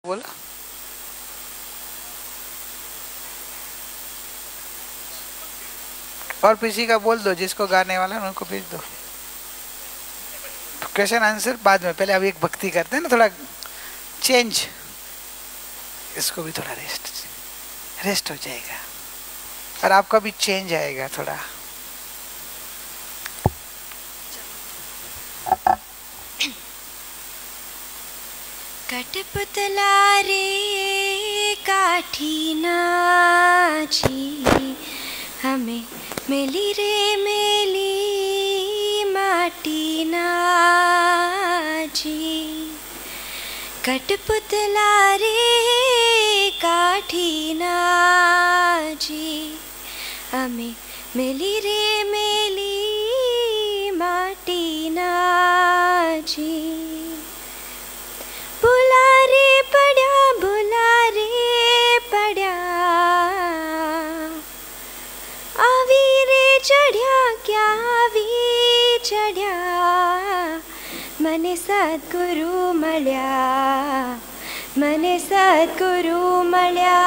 बोला। और किसी का बोल दो, जिसको गाने वाला है उनको भेज दो। क्वेश्चन आंसर बाद में, पहले अभी एक भक्ति करते हैं ना, थोड़ा चेंज। इसको भी थोड़ा रेस्ट रेस्ट हो जाएगा और आपका भी चेंज आएगा थोड़ा। कठपुतला रे काठी नाची, हमें मिली रे मिली माटी नाची। कठपुतला रे काठी नाची, हमें मिली रे मिली माटी नाची। बुलारे पड़ा बुलारे पड़ा, आवी रे चढ़िया क्या आवी चढ़िया। मने सद्गुरु मल्या, मने सद्गुरु मल्या,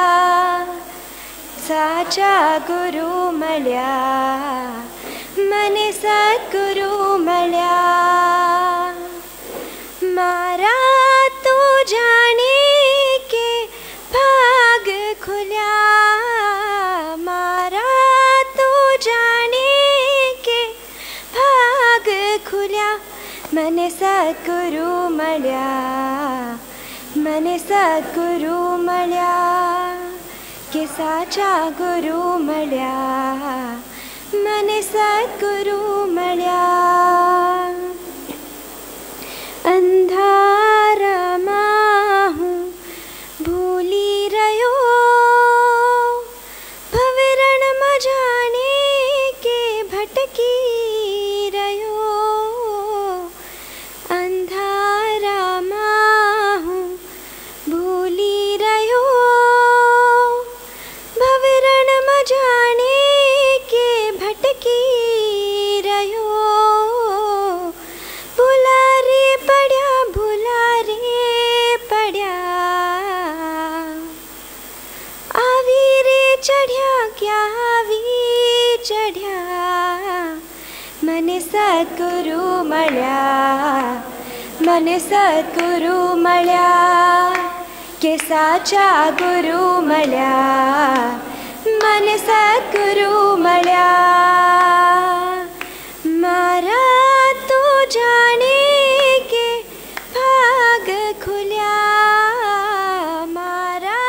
साचा गुरु मल्या, मने सद्गुरु मल्या। मारा तो जाने के भाग खुल्या, मारा तो जाने के भाग खुल्या। मने सद्गुरु मल्या, मने सद्गुरु मल्या, के साचा गुरु मल्या, मने सद्गुरु मल्या। अंधारा माहूं भूली रयो, भवरण म जाने के भटकी रयो। अंधारा माहूं भूली रयो, भवरण म जाने के भटकी रयो। बुलारे पड़ा बुलारे पड़ा, आवी रे चढ़िया क्या आवी चढ़िया। मने सद्गुरु मल्या, मने सद्गुरु मल्या, के साचा गुरु मल्या, मने सद्गुरु मल्या। मारा तो जाने के भाग खुल्या, मारा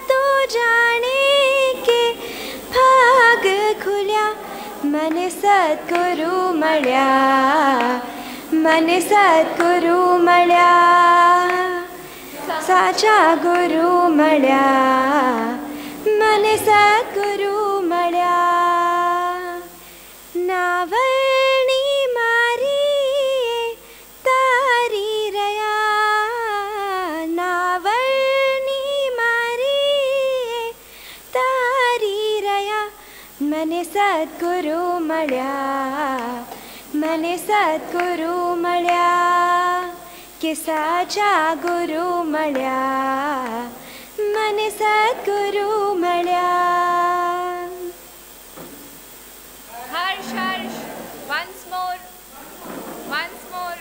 तो जाने के भाग खुल्या। मने सद्गुरु मल्या, मने सद्गुरु मल्या, साचा गुरु मल्या, मने सद्गुरु मल्या। नावलनी मारी तारी रया, नावलनी मारी तारी रया। मने सद्गुरु मल्या, मने सद्गुरु मल्या, के साचा गुरु मल्या, मने सद्गुरु मल्या। Harsh, harsh. Once more. Once more.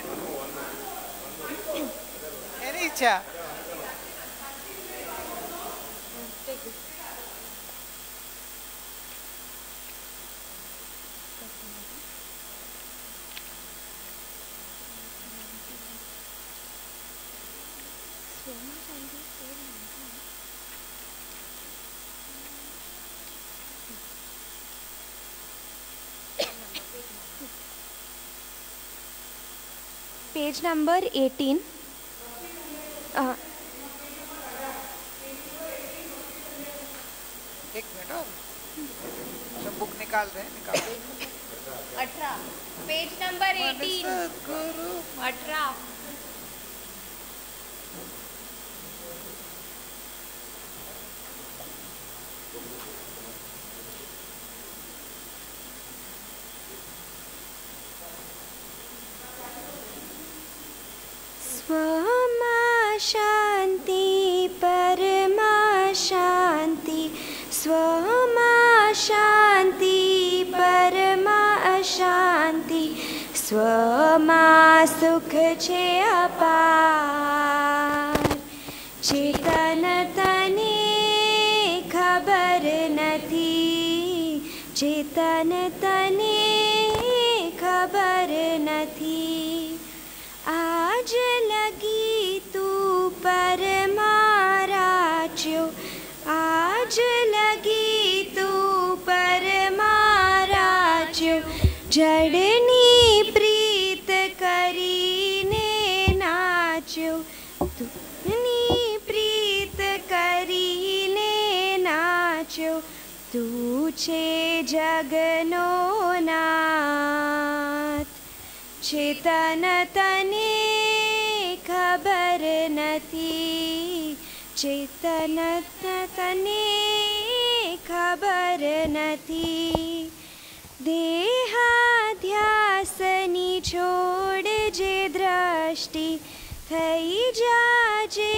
मेरी इच्छा। Page number 18। एक मिनट और, सब बुक निकाल रहे हैं, निकाल रहे हैं। 18. Page number 18. सद्गुरु 18. स्वमा शांति સ્વમાં સુખ છે અપાર, ચેતન તને ખબર નથી, ચેતન તને ખબર નથી. આજ લગી તું પરમારાચ્યો, આજ લગી તું પરમારાચ્યો, જડની પ્રીત કરીને નાચ્યો, તુની પ્રીત કરીને નાચ્યો. તું છે જગનો નાથ, ચેતન તને ખબર નથી, ચેતન તને ખબર નથી. દેહાધ્યાસની છોડજે દ્રષ્ટિ, થઈ જાજે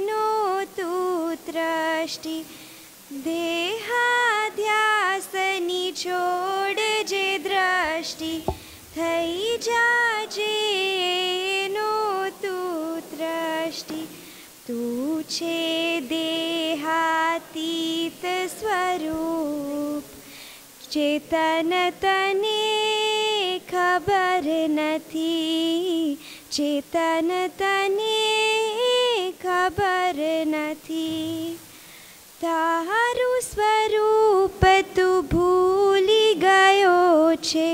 નો તું ત્રષ્ટિ. દેહાધ્યાસની છોડજે દ્રષ્ટિ, થઈ જાજે નો તું ત્રષ્ટિ. તું છે દેહાતીત સ્વરૂપ, ચેતન તને ખબર નથી, ચેતન તને ખબર નથી. તારું સ્વરૂપ તું ભૂલી ગયો છે,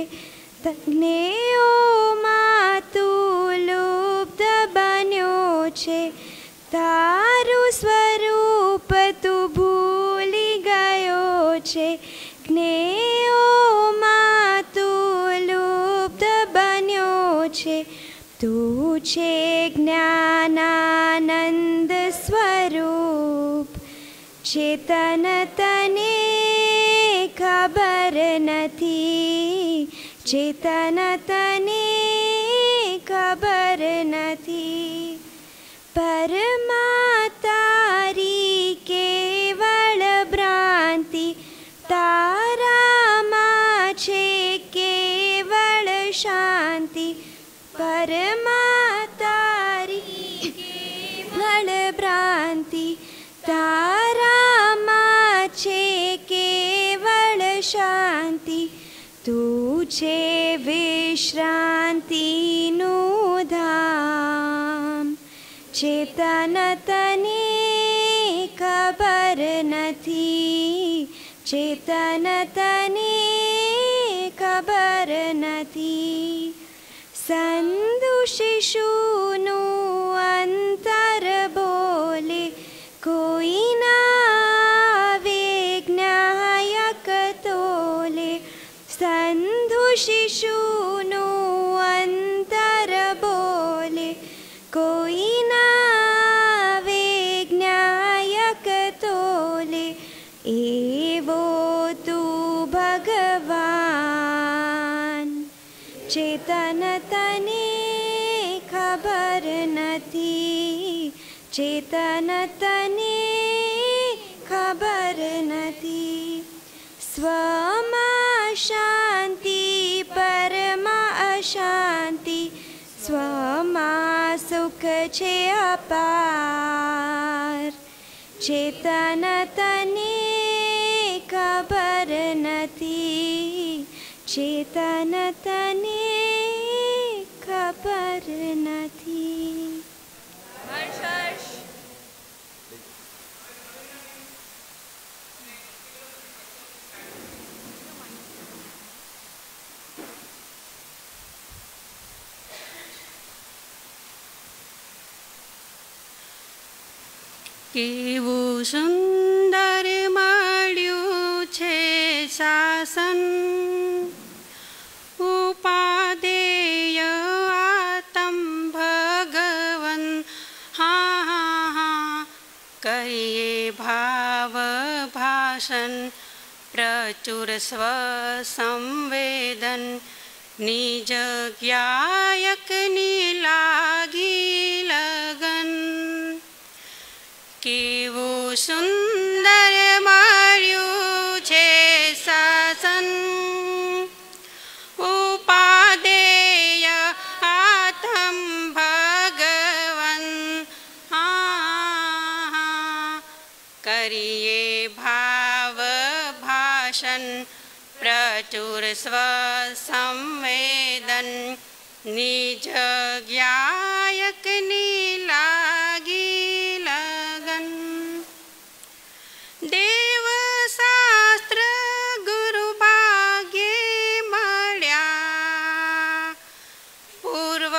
જ્ઞેયોમાં તું લુપ્ત બન્યો છે. તારું સ્વરૂપ તું ભૂલી ગયો છે, જ્ઞેયોમાં તું લુપ્ત બન્યો છે. તું છે જ્ઞાનાનંદ સ્વરૂપ, ચેતન તને ખબર નથી, ચેતન તને ખબર નથી. પરમાં તારી કેવળ ભ્રાંતિ, તારામાં છે કેવળ શાંતિ. પરમાં તારી કેવળ ભ્રાંતિ, તારામાં છે કેવળ શાંતિ. તું છે વિશ્રાંતિનું ધામ, ચેતન તને ખબર નથી, ચેતન તને ખબર નથી. સંધુ શિશુનું અંતર બોલે, કોઈ ના વિજ્ઞાયક તોલે. સંધુ શિશુનું અંતર બોલે, કોઈ ના વિજ્ઞાયક તોલે. એવો તું ભગવાન, ચેતન તને ખબર નથી, ચેતન તને ખબર નથી. સ્વમાં શાંતિ પરમાં અશાંતિ, સ્વમાં સુખ છે અપાર. ચેતન તને ખબર નથી, ચેતન તને ખબર નથી. હર્ષ કેવું સુંદર મળ્યું છે શાસન, ઉપાદેય આતમ ભગવન. હા હા હા કહીએ ભાવ ભાષણ, પ્રચુર સ્વ સંવેદન. નિજ જ્ઞાયકની લાગી લગન. કેવું સુંદર મળ્યું છે શાસન, ઉપાદેય करिए भाव भाषण प्रचुर स्व संवेदन निज गायक नी लागी लगन देव शास्त्र गुरु भाग्य मळ्या पूर्व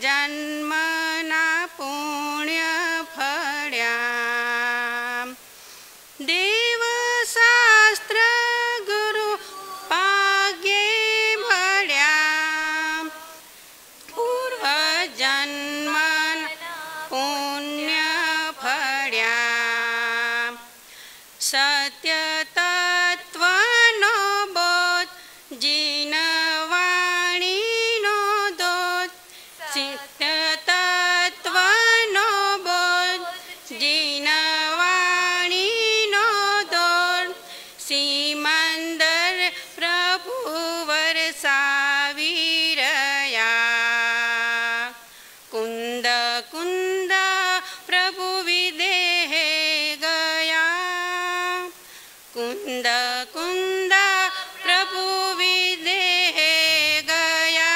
जन्मना पुण्य फळ्या देव शास्त्र गुरु भाग्य मळ्या पूर्व जन्मन पुण्य फळ्या सत्य तत्व नो बोध जीन वाणी नो दोध सत्य तत्व नो बोध जीन वाणी नो दोध सीमंदर प्रभु वरसावीरया कुंद कुंद प्रभु विदेह गया कुंद कुंद प्रभु विदेह गया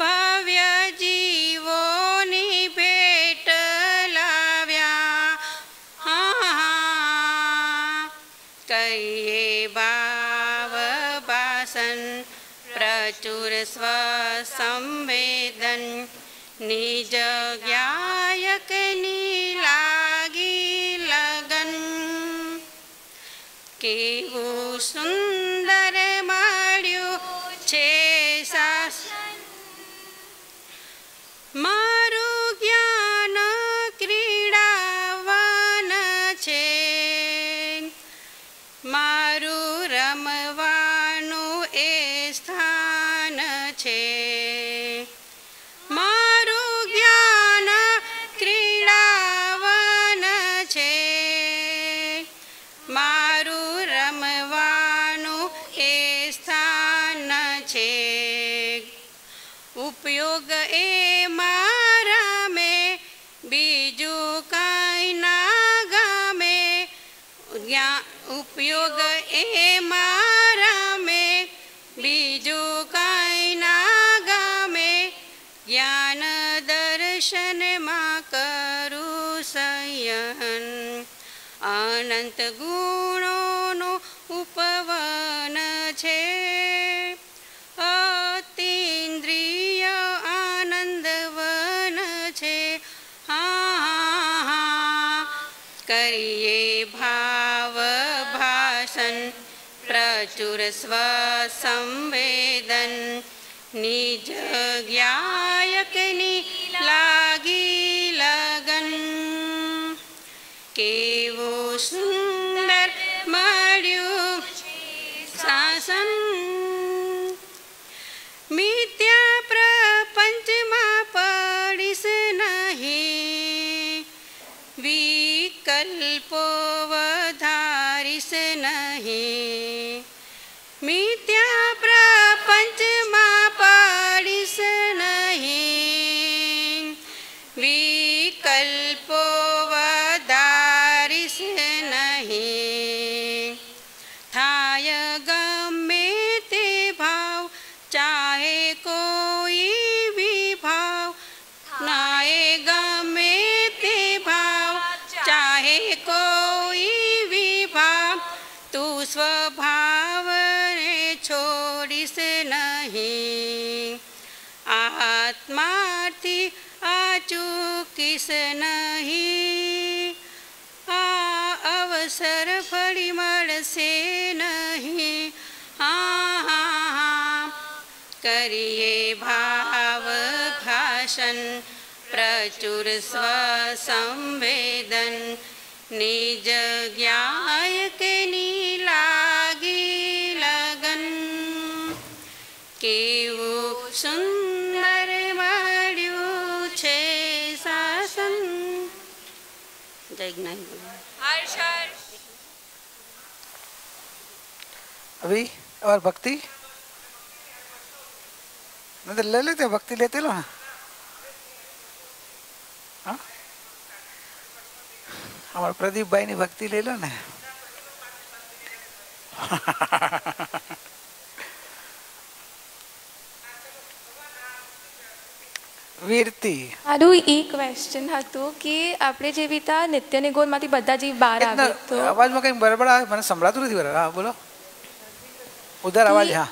भव्य जीवोनी भेट लाव्या करिए भाव भाषण प्रचुर स्व संवेदन निज गायक नी लागी लगन केवुं सुंदर मळ्युं छे शासन मारुं ज्ञान क्रीडावन छे मारुं रमवानुं ए स्थान छे मारुं ज्ञान क्रीडावन छे मारुं रमवानुं ए स्थान छे उपयोग ए मारा में बीजू काई ना गमे उपयोग ए मारा में बीजू काई ना गमे ज्ञान दर्शन मां करूं संयन अनंत गुणों उपवन छे अतीन्द्रिय आनंदवन छे करिए भाव भाषण प्रचुर स्व संवेदन निज गायक नी लागी लगन केवुं सुंदर मळ्युं शासन मिथ्या प्रपंच मां पड़ीश नहीं विकल्पो वधारीश नहीं मिथ्या प्रपंच मां पड़ीश नहीं विकल्पो वधारीश नहीं थाय गमे ते भाव चाहे कोई भी भाव नाए गमे ते भाव चाहे कोई भी भाव तू स्वभाव ने छोड़ीश नहीं आत्मार्थी आचूकीश नहीं आ अवसर फड़ी मळशे नहीं करिए भाव भाषण प्रचुर स्व संवेदन निज गायक नी लागी लगन केवुं सुंदर मळ्युं छे शासन जय ज्ञान हर्ष हर्ष अभी और भक्ति नहीं तो ले लेते भक्ति लेते लो हाँ हमारे प्रदीप भाई ने भक्ति ले लो ना। વીરતી મારું એ ક્વેશ્ચન હતું કે આપણે જેવી રીતે નિત્ય નિગોદમાંથી બધા જીવ બહાર આવે તો અવાજમાં કઈ બરાબર આવે મને સંભળાતું નથી બરાબર. હા બોલો ઉધર અવાજ. હા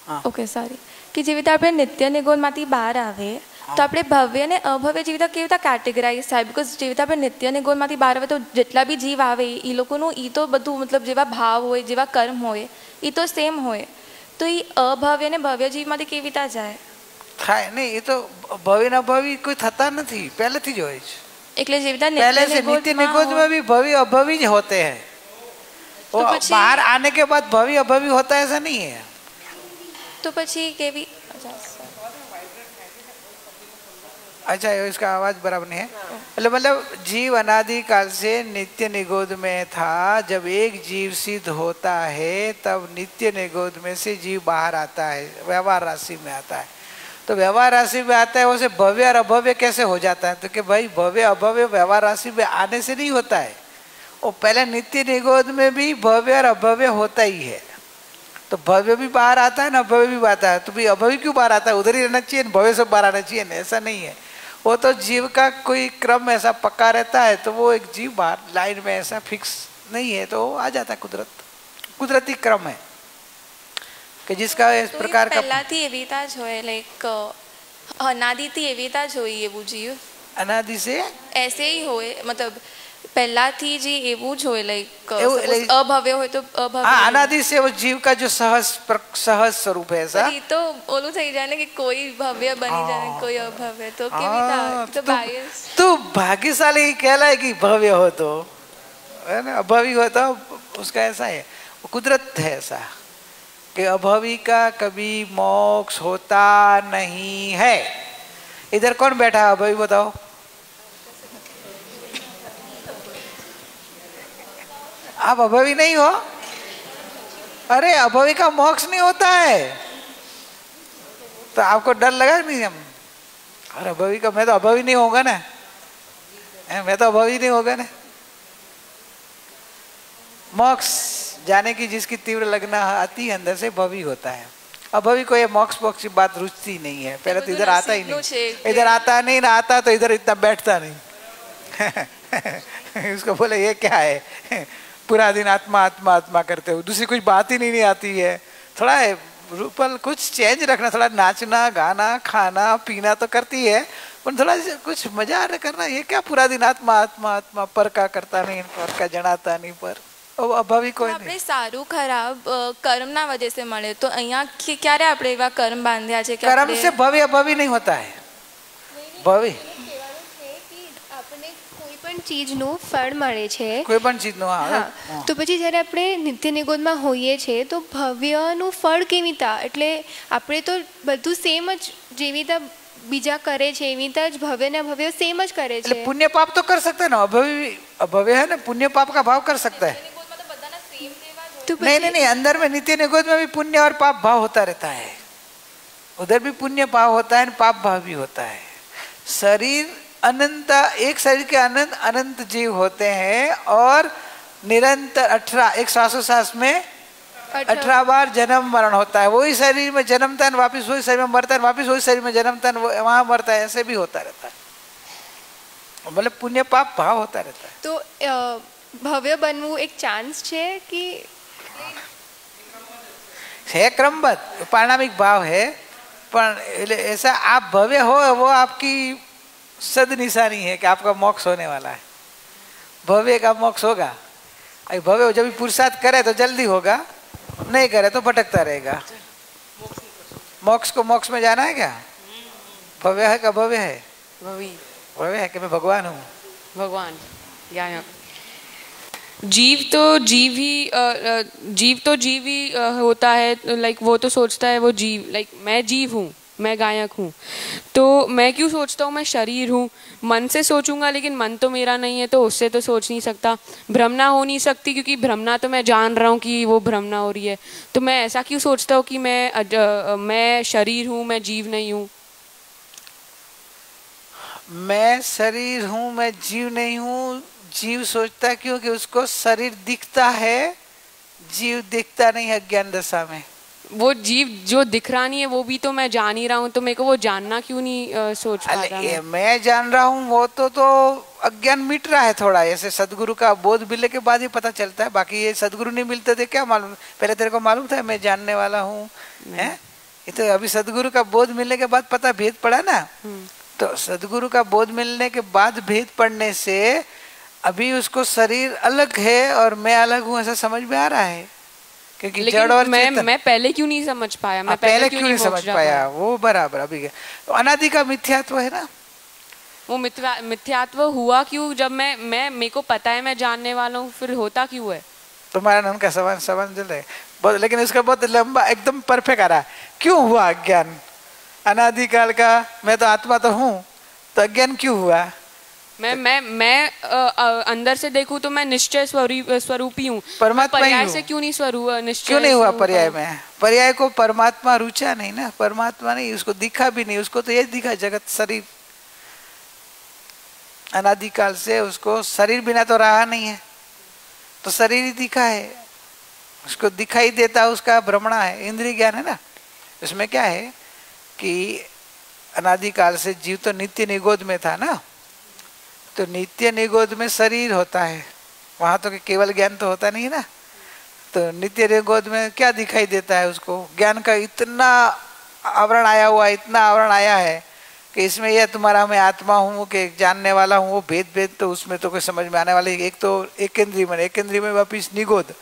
હા ઓકે સોરી કે જેવી રીતે આપણે નિત્ય નિગોદમાંથી બહાર આવે તો આપણે ભવ્ય અને અભવ્ય જેવી રીતે કેવી રીતે કેટેગરાઇઝ થાય? બિકોઝ જેવી રીતે આપણે નિત્ય નિગોદમાંથી બહાર આવે તો જેટલા બી જીવ આવે એ લોકોનું એ તો બધું મતલબ જેવા ભાવ હોય જેવા કર્મ હોય એ તો સેમ હોય, તો એ અભવ્ય અને ભવ્ય જીવમાંથી કેવી રીતે જાય? થાય નહીં, એ તો ભવ્ય ને અભવી કોઈ થતા નથી, પહેલેથી જ હોય છે. એટલે જેવી રીતે पहले से नित्य निगोद में भी भव्य अभवी होते हैं. वो बाहर आने के बाद भव्य अभवी होता है ऐसा नहीं है. तो પછી કેવી? अच्छा इसका आवाज बराबर नहीं है. मतलब जीव अनादि काल से नित्य निगोद में था. जब एक जीव सिद्ध होता है तब नित्य निगोद में से जीव बाहर आता है, व्यवहार राशि में आता है. तो व्यवहार राशि में आता है, वैसे भव्य और अभव्य कैसे हो जाता है? तो कि भाई भव्य अभव्य व्यवहार राशि में आने से नहीं होता है. वो पहले नित्य निगोद में भी भव्य और अभव्य होता ही है. तो भव्य भी बाहर आता है ना अभव्य भी आता है. तो भाई अभव्य क्यों बाहर आता है? उधर ही रहना चाहिए, भव्य से बाहर आना चाहिए ना. ऐसा नहीं है. वो तो जीव का कोई क्रम ऐसा पक्का रहता है, तो वो एक जीव बाहर लाइन में ऐसा फिक्स नहीं है, तो आ जाता है. कुदरती क्रम है कि जिसका इस प्रकार का પહેલાથી એવી રીત જ હોય, લાઈક અનાદિથી એવી રીત જ હોય એવું જીવ अनादि से ऐसे ही હોય, मतलब પહેલાથી જ એવું જ હોય, લાઈક એવું અભવ્ય હોય તો हाँ અભવ્ય. अनादि से वो जीव का जो सहज स्वरूप है ऐसा. એ તો ઓલું થઈ જાય ને કે કોઈ ભવ્ય બની જાય ને કોઈ અભવ્ય, તો કેવી રીતે? તો બાયસ. तू भाग्यशाली कहलाए कि भव्य हो तो, है ना. अभवी हो तो उसका ऐसा है, वो कुदरत है ऐसा कि अभवी का कभी मोक्ष होता नहीं है. इधर कौन बैठा है अभवी बताओ? आप अभवी नहीं हो? अरे अभवी का मोक्ष नहीं होता है. तो आपको डर लगा नहीं? हम अरे अभवी का, मैं तो अभवी नहीं होगा ना, मैं तो अभवी नहीं होगा ना. मोक्ष जाने की जिसकी तीव्र लगना आती है अंदर से भवी होता है. अभवी को ये मोक्ष मोक्ष की बात रुचती नहीं है. पहले तो इधर आता ही नहीं, इधर आता नहीं ना, आता तो इधर इतना बैठता नहीं. उसको बोले ये क्या है, पूरा दिन आत्मा आत्मा आत्मा करते हो, दूसरी कुछ बात ही नहीं आती है. थोड़ा रूपल कुछ चेंज रखना, थोड़ा नाचना गाना खाना पीना तो करती है, पर थोड़ा कुछ मजा करना. ये क्या पूरा दिन आत्मा आत्मा आत्मा, पर का करता नहीं, पर का जनाता नहीं. पर અભવી કોઈ નહીં. આપણે સારું ખરાબ કર્મના વજહ से મળે, તો અહીંયા ક્યારે આપણે એવા કર્મ બાંધ્યા છે કે कर्म से भव्य अभवी नहीं होता है. भव्य આપણને કોઈ પણ ચીજનું ફળ મળે છે. કોઈ પણ ચીજનું. હા, તો પછી જ્યારે આપણે નિત્ય નિગોદમાં હોઈએ છીએ તો ભવ્યનું ફળ કેવી રીતે? એટલે આપણે તો બધું સેમ જ જેવી રીતે બીજા કરે છે એવી રીતે જ ભવ્ય ને અભવ્ય સેમ જ કરે છે. पुण्य पाप तो कर सकता है ना. अभवी अभव्य है ना, पुण्य पाप का भाव कर सकता है. તો नहीं नहीं नहीं, अंदर में नित्य निगोद में भी पुण्य और पाप भाव होता रहता है. उधर भी पुण्य भाव होता है, पाप भाव भी होता है. शरीर अनंत, एक शरीर के अनंत अनंत जीव होते हैं और निरंतर 18 एक श्वासोश्वास में 18 बार जन्म मरण होता है. वही शरीर में जन्मता है, वापिस वही शरीर में मरता है, वापिस वही शरीर में जन्मता है, वहां मरता है. ऐसे भी होता रहता है. मतलब पुण्य पाप भाव होता रहता है. તો ભવ્ય બનવું એક ચાન્સ છે કે है क्रमबद्ध पारिणामिक भाव है. पर ऐसा आप भव्य हो, वो आपकी सद निशानी है कि आपका मोक्ष होने वाला है. भव्य का मोक्ष होगा. भव्य जब भी पुरुषार्थ करे तो जल्दी होगा, नहीं करे तो भटकता रहेगा. मोक्ष को मोक्ष में जाना है क्या? भव्य है का भव्य है? भव्य है कि मैं भगवान हूँ. भगवान या जीव तो जीव ही होता है. लाइक वो तो सोचता है वो जीव, लाइक मैं जीव हूँ, मैं गायक हूँ, तो मैं क्यों सोचता हूँ मैं शरीर हूँ. मन से सोचूंगा लेकिन मन तो मेरा नहीं है, तो उससे तो सोच नहीं सकता. भ्रमना हो नहीं सकती क्योंकि भ्रमना तो मैं जान रहा हूँ कि वो भ्रमना हो रही है. तो मैं ऐसा क्यों सोचता हूँ कि मैं शरीर हूँ, मैं जीव नहीं हूँ. मैं शरीर हूँ, मैं जीव नहीं हूँ. जीव सोचता है क्योंकि उसको शरीर दिखता है, जीव दिखता नहीं है अज्ञान दशा में। वो जीव जो दिख रहा नहीं है वो भी तो मैं जान ही रहा हूँ, तो मेरे को वो जानना क्यों नहीं सोच पा रहा ये मैं जान रहा हूँ, वो तो अज्ञान मिट रहा है थोड़ा। ऐसे सदगुरु का बोध मिलने के बाद ही पता चलता है, बाकी ये सदगुरु नहीं मिलते थे क्या मालूम? पहले तेरे को मालूम था मैं जानने वाला हूँ? है ये तो अभी सदगुरु का बोध मिलने के बाद पता भेद पड़ा ना। तो सदगुरु का बोध मिलने के बाद भेद पड़ने से अभी उसको शरीर अलग है और मैं अलग हूँ ऐसा समझ में आ रहा है, क्योंकि जड़ और मैं पहले क्यों नहीं समझ पाया? मैं पहले क्यों नहीं समझ पाया? वो बराबर अभी गया। तो अनादि का मिथ्यात्व है ना, वो मिथ्यात्व हुआ क्यों? जब मैं मेरे को पता है मैं जानने वाला हूँ, फिर होता क्यों है? तुम्हारा नाम का समझ रहे बहुत, लेकिन इसका बहुत लंबा एकदम परफेक्ट आ रहा है। क्यों हुआ अज्ञान? अनादिकाल का मैं तो आत्मा तो हूँ, तो अज्ञान क्यों हुआ? मैं अंदर से देखूं तो मैं निश्चय स्वरूपी हूँ, परमात्मा ही पर्याय हूँ। से क्यों नहीं निश्चय क्यों नहीं हुआ पर्याय में? पर्याय को परमात्मा रुचा नहीं ना, परमात्मा नहीं, उसको दिखा भी नहीं, उसको तो ये दिखा जगत शरीर। अनादिकाल से उसको शरीर बिना तो रहा नहीं है, तो शरीर ही दिखा है, उसको दिखाई देता उसका भ्रमणा है, इंद्रिय ज्ञान है ना। उसमें क्या है कि अनादिकाल से जीव तो नित्य निगोद में था ना, तो नित्य निगोद में शरीर होता है, वहां तो केवल ज्ञान तो होता नहीं ना। तो नित्य निगोद में क्या दिखाई देता है उसको? ज्ञान का इतना आवरण आया हुआ, इतना आवरण आया है कि इसमें यह तुम्हारा मैं आत्मा हूँ कि जानने वाला हूँ, वो भेद तो उसमें तो कोई समझ में आने वाली। एक तो एक इंद्रिय में वापिस निगोद,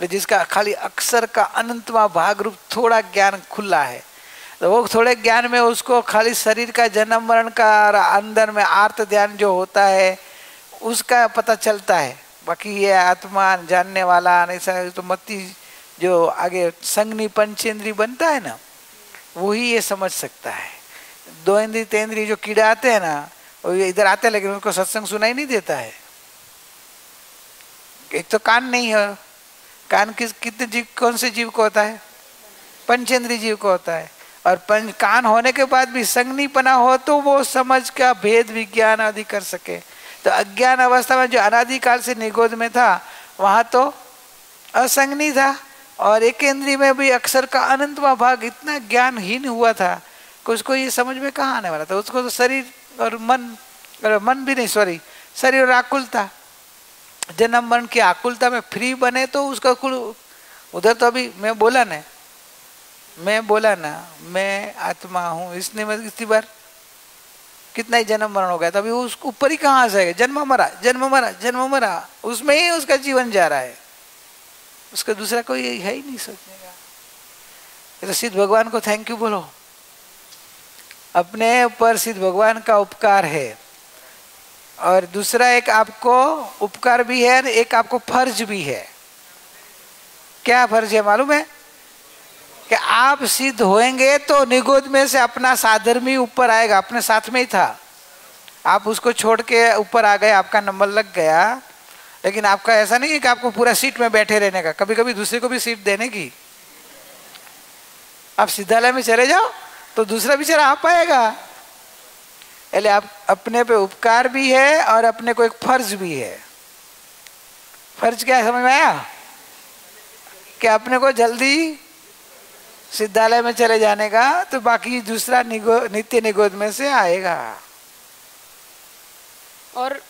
जिसका खाली अक्षर का अनंतवा भाग रूप थोड़ा ज्ञान खुला है, तो वो थोड़े ज्ञान में उसको खाली शरीर का जन्म मरण का अंदर में आर्त ध्यान जो होता है उसका पता चलता है। बाकी ये आत्मा जानने वाला ऐसा तो मति जो आगे संगनी पंचेंद्री बनता है ना, वही ये समझ सकता है। दो इंद्री तेंद्री जो कीड़े आते हैं ना, वो इधर आते हैं लेकिन उनको सत्संग सुनाई नहीं देता है। एक तो कान नहीं है, कान कितने जीव, कौन से जीव को होता है? पंचेंद्री जीव को होता है। और कान होने के बाद भी संगनीपना हो तो वो समझ का भेद विज्ञान आदि कर सके। तो अज्ञान अवस्था में जो अनादिकाल से निगोद में था, वहां तो असंगनी था, और एक इंद्रिय में भी अक्षर का अनंतवा भाग इतना ज्ञानहीन हुआ था कि उसको ये समझ में कहाँ आने वाला था। उसको तो शरीर और मन भी नहीं, सॉरी, शरीर और आकुलता, जन्म मरण की आकुलता में फ्री बने तो उसका उधर तो अभी मैं बोला ना मैं आत्मा हूँ, इसने मैं कितनी बार कितना ही जन्म मरण हो गया, तभी उसको ऊपर ही कहाँ से जन्म मरा, उसमें ही उसका जीवन जा रहा है, उसका दूसरा कोई है ही नहीं सोचने का। ये तो सिद्ध भगवान को थैंक यू बोलो, अपने ऊपर सिद्ध भगवान का उपकार है। और दूसरा एक आपको उपकार भी है, एक आपको फर्ज भी है। क्या फर्ज है मालूम है? कि आप सिद्ध होएंगे तो निगोद में से अपना साधर्मी ऊपर आएगा, अपने साथ में ही था, आप उसको छोड़ के ऊपर आ गए, आपका नंबर लग गया। लेकिन आपका ऐसा नहीं है कि आपको पूरा सीट में बैठे रहने का, कभी कभी दूसरे को भी सीट देने की। आप सिद्धालय में चले जाओ तो दूसरा बेचारा आ पाएगा। पहले आप अपने पे उपकार भी है और अपने को एक फर्ज भी है। फर्ज क्या है समझ में आया? कि अपने को जल्दी सिद्धालय में चले जाने का, तो बाकी दूसरा नित्य निगोद में से आएगा। और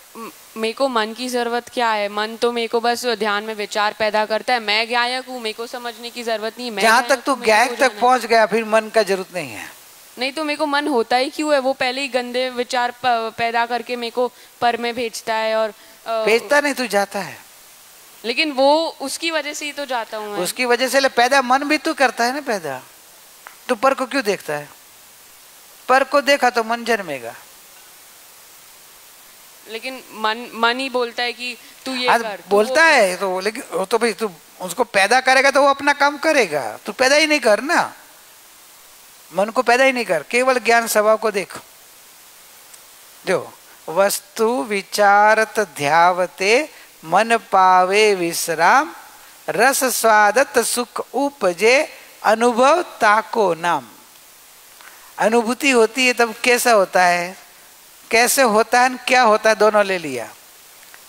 मेरे को मन की जरूरत क्या है? मन तो मेरे को बस ध्यान में विचार पैदा करता है। मैं गायक हूँ, मेरे को समझने की जरूरत नहीं। जहाँ तक तू गायक तक पहुँच गया फिर मन का जरूरत नहीं है। नहीं तो मेरे को मन होता ही क्यों है? वो पहले ही गंदे विचार पैदा करके मेरे को पर में भेजता है। और भेजता नहीं, तू जाता है। लेकिन वो उसकी वजह से ही तो जाता हूँ। उसकी वजह से पैदा मन भी तू करता है ना पैदा। तू पर को क्यों देखता है? पर को देखा तो मन जन्मेगा। लेकिन मन ही बोलता है कि तू ये कर, बोलता है तो, लेकिन वो तो भाई तू उसको पैदा करेगा तो वो अपना काम करेगा। तू पैदा ही नहीं कर ना, मन को पैदा ही नहीं कर, केवल ज्ञान स्वभाव को देख। जो वस्तु विचारत ध्यावते मन पावे विश्राम, रस स्वादत सुख उपजे अनुभव ताको नाम। अनुभूति होती है तब कैसा होता है, कैसे होता है, क्या होता है, दोनों ले लिया।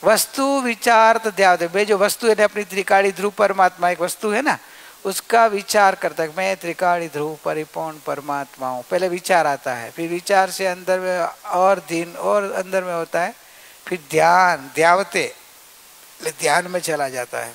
वस्तु विचार तो ध्यान, मैं जो वस्तु है अपनी त्रिकाली ध्रुव परमात्मा एक वस्तु है ना, उसका विचार करता है। मैं त्रिकाली ध्रुव परिपूर्ण परमात्मा हूँ, पहले विचार आता है, फिर विचार से अंदर में और दिन और अंदर में होता है, फिर ध्यान, ध्यावते ध्यान में चला जाता है।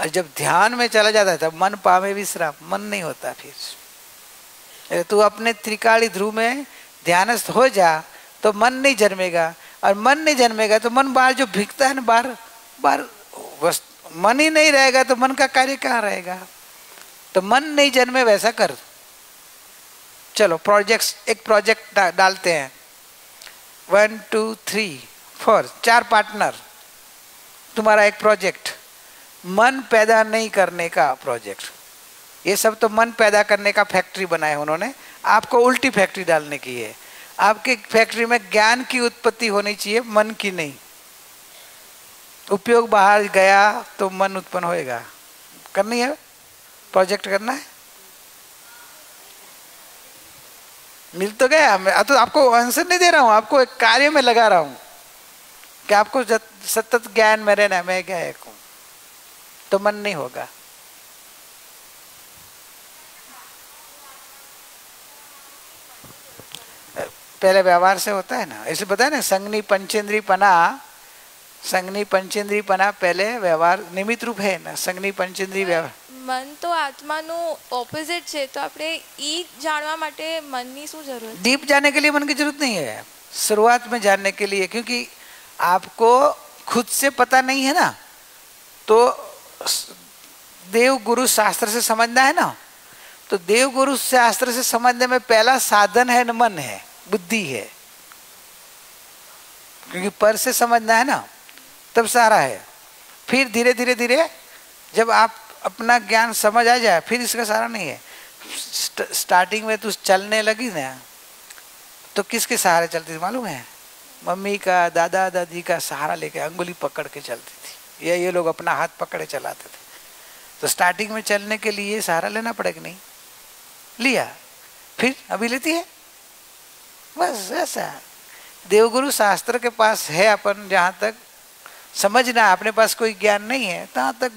और जब ध्यान में चला जाता है तब मन पावे विश्राम, मन नहीं होता। फिर तू अपने त्रिकाली ध्रुव में ध्यानस्थ हो जा तो मन नहीं जन्मेगा, और मन नहीं जन्मेगा तो मन बाहर जो भिगता है ना, बाहर बाहर मन ही नहीं रहेगा तो मन का कार्य कहाँ रहेगा। तो मन नहीं जन्मे वैसा कर। चलो एक प्रोजेक्ट डालते हैं, 1 2 3 4 4 पार्टनर, तुम्हारा एक प्रोजेक्ट मन पैदा नहीं करने का प्रोजेक्ट। ये सब तो मन पैदा करने का फैक्ट्री बनाए उन्होंने, आपको उल्टी फैक्ट्री डालने की है। आपकी फैक्ट्री में ज्ञान की उत्पत्ति होनी चाहिए, मन की नहीं। उपयोग बाहर गया तो मन उत्पन्न होएगा। करनी है, प्रोजेक्ट करना है। मिल तो गया, मैं तो आपको आंसर नहीं दे रहा हूं, आपको एक कार्य में लगा रहा हूं कि आपको सतत ज्ञान में रहना है। मैं गायक हूं तो मन नहीं होगा। पहले व्यवहार से होता है ना, इसलिए बताया ना, संगनी पंचेंद्री पना पहले व्यवहार निमित्त रूप है ना। संगनी पंचेंद्री व्यवहार, મન તો આત્માનું ઓપોઝિટ છે, તો આપણે ઈ જાણવા માટે મનની શું જરૂર? डीप जाने के लिए मन की जरूरत नहीं है, शुरुआत में जानने के लिए, क्योंकि आपको खुद से पता नहीं है ना, तो देव गुरु शास्त्र से समझना है ना। तो देव गुरु शास्त्र से समझने में पहला साधन है न मन है, बुद्धि है, क्योंकि पर से समझना है ना, तब सारा है। फिर धीरे धीरे धीरे जब आप अपना ज्ञान समझ आ जाए फिर इसका सारा नहीं है। स्टार्टिंग में तू चलने लगी ना तो किसके सहारे चलती थी मालूम है? मम्मी का, दादा दादी का सहारा लेके अंगुली पकड़ के चलती थी, ये लोग अपना हाथ पकड़े चलाते थे। तो स्टार्टिंग में चलने के लिए सहारा लेना पड़ेगा, नहीं लिया, फिर अभी लेती है। बस ऐसा देवगुरु शास्त्र के पास है अपन, जहाँ तक समझना अपने पास कोई ज्ञान नहीं है तहाँ तक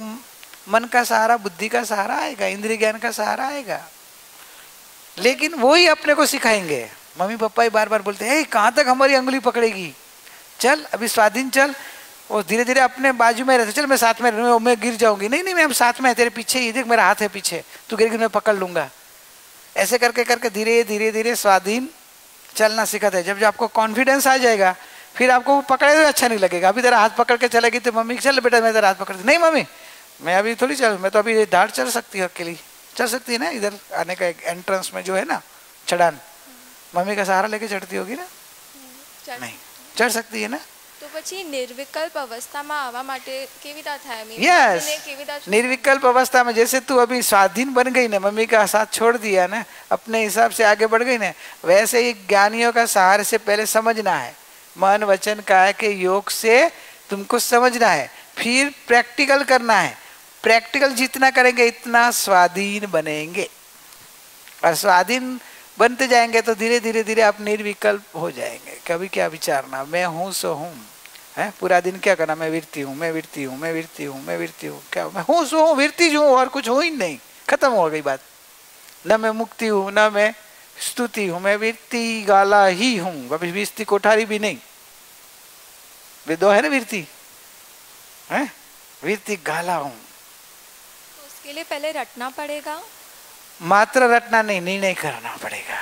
मन का सहारा, बुद्धि का सहारा आएगा, इंद्रिय ज्ञान का सहारा आएगा। लेकिन वो ही अपने को सिखाएंगे। मम्मी पापा ही बार बार बोलते हैं कहाँ तक हमारी अंगुली पकड़ेगी, चल अभी स्वाधीन चल। वो धीरे धीरे अपने बाजू में रहते, चल मैं साथ में रहूँ, मैं गिर जाऊंगी, नहीं नहीं मैं साथ में, तेरे पीछे ही देख, मेरा हाथ है पीछे, तू गिर मैं पकड़ लूंगा। ऐसे करके करके धीरे धीरे धीरे स्वाधीन चलना सिखाते हैं। जब आपको कॉन्फिडेंस आ जाएगा फिर आपको पकड़े तो अच्छा नहीं लगेगा। अभी तेरा हाथ पकड़ के चलेगी तो मम्मी चल बेटा मैं तेरा हाथ पकड़, नहीं मम्मी मैं अभी थोड़ी चल, मैं तो अभी दाढ़ चल सकती हूँ अकेली, चल सकती है ना। इधर आने का एक एंट्रेंस में जो है ना चढ़ान, मम्मी का सहारा लेके चढ़ती होगी ना? नहीं चढ़ सकती है ना। તો પછી નિર્વિકલ્પ અવસ્થામાં આવવા માટે કેવી રીતના થાય? यस, निर्विकल्प अवस्था में जैसे तू अभी स्वाधीन बन गई ना, मम्मी का साथ छोड़ दिया ना, अपने हिसाब से आगे बढ़ गई ना, वैसे ही ज्ञानियों का सहारे से पहले समझना है। मन वचन काया के योग से तुमको समझना है, फिर प्रैक्टिकल करना है। प्रैक्टिकल जितना करेंगे इतना स्वाधीन बनेंगे, और स्वाधीन बनते जाएंगे तो धीरे धीरे धीरे आप निर्विकल्प हो जाएंगे। कभी क्या विचारना, मैं हूँ सो हूँ, है पूरा दिन क्या करना, मैं विरती हूँ, मैं विरती हूँ, मैं विरती हूँ, मैं विरती हूँ, क्या मैं हूँ सो हूँ, विरती हूँ, और कुछ हो ही नहीं, खत्म हो गई बात। न मैं मुक्ति हूँ, न मैं स्तुति हूँ, मैं विरती गाला ही हूँ, अभी विस्ती कोठारी भी नहीं। वे दो है ना विरती, है विरती गाला हूँ। तो उसके लिए पहले रटना पड़ेगा? मात्र रटना नहीं, निर्णय करना पड़ेगा।